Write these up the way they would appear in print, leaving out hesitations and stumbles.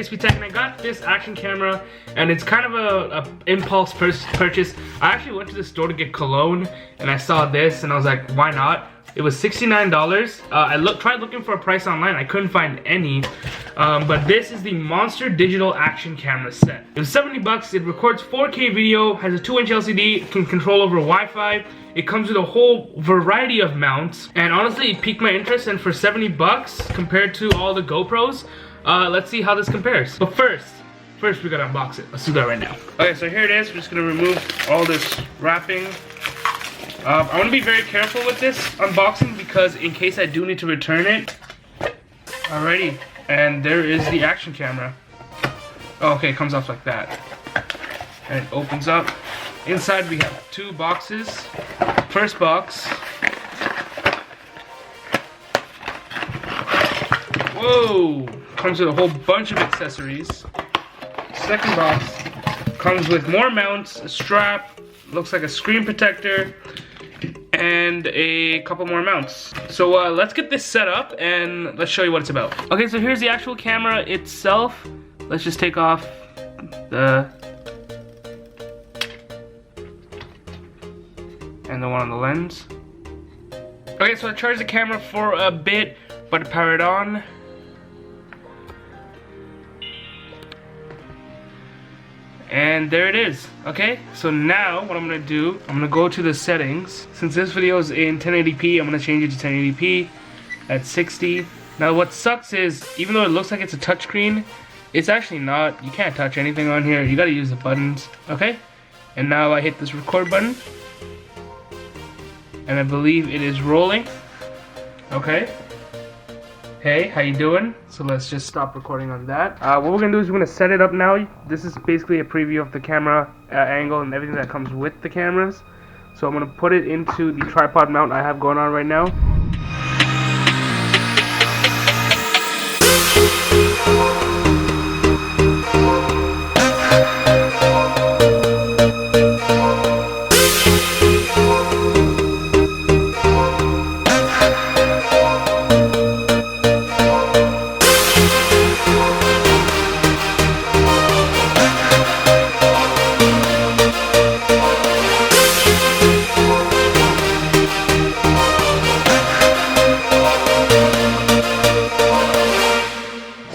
TSP Tech, and I got this action camera, and it's kind of a impulse purchase. I actually went to the store to get cologne, and I saw this, and I was like, why not? It was $69. I tried looking for a price online. I couldn't find any. But this is the Monster Digital Action Camera set. It was 70 bucks. It records 4K video, has a 2-inch LCD, can control over Wi-Fi. It comes with a whole variety of mounts. And honestly, it piqued my interest. And for 70 bucks compared to all the GoPros, let's see how this compares. But first we gotta unbox it. Let's do that right now. Okay, so here it is. We're just gonna remove all this wrapping. I want to be very careful with this unboxing because in case I do need to return it. Alrighty, and there is the action camera. Oh, okay, it comes off like that. And it opens up. Inside we have 2 boxes. First box. Whoa! Comes with a whole bunch of accessories. Second box comes with more mounts, a strap, looks like a screen protector, and a couple more mounts. So let's get this set up and let's show you what it's about. Okay, so here's the actual camera itself. Let's just take off the one on the lens. Okay, so I charged the camera for a bit, but to power it on. And there it is. Okay, so now what I'm gonna do, I'm gonna go to the settings. Since this video is in 1080p, I'm gonna change it to 1080p at 60. Now what sucks is, even though it looks like it's a touchscreen, it's actually not. You can't touch anything on here. You gotta use the buttons. Okay, and now I hit this record button, and I believe it is rolling. Okay. Hey, how you doing? So let's just stop recording on that. What we're gonna do is we're gonna set it up now. This is basically a preview of the camera angle and everything that comes with the cameras. So I'm gonna put it into the tripod mount I have going on right now.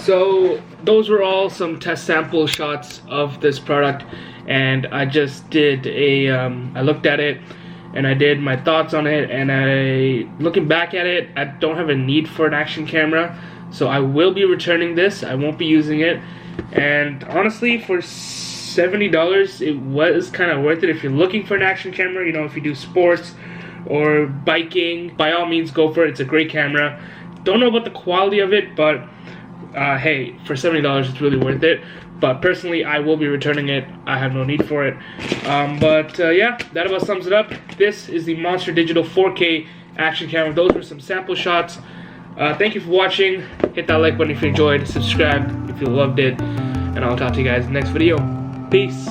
So those were all some test sample shots of this product, and I just did I looked at it and I did my thoughts on it, and looking back at it, I don't have a need for an action camera, so I will be returning this. I won't be using it, and honestly for $70 it was kind of worth it. If you're looking for an action camera, you know, if you do sports or biking, by all means go for it. It's a great camera. Don't know about the quality of it, but hey, for $70 it's really worth it. But personally, I will be returning it. I have no need for it. Yeah, that about sums it up. This is the Monster Digital 4K action camera. Those were some sample shots. Thank you for watching. Hit that like button if you enjoyed. Subscribe if you loved it. And I'll talk to you guys in the next video. Peace.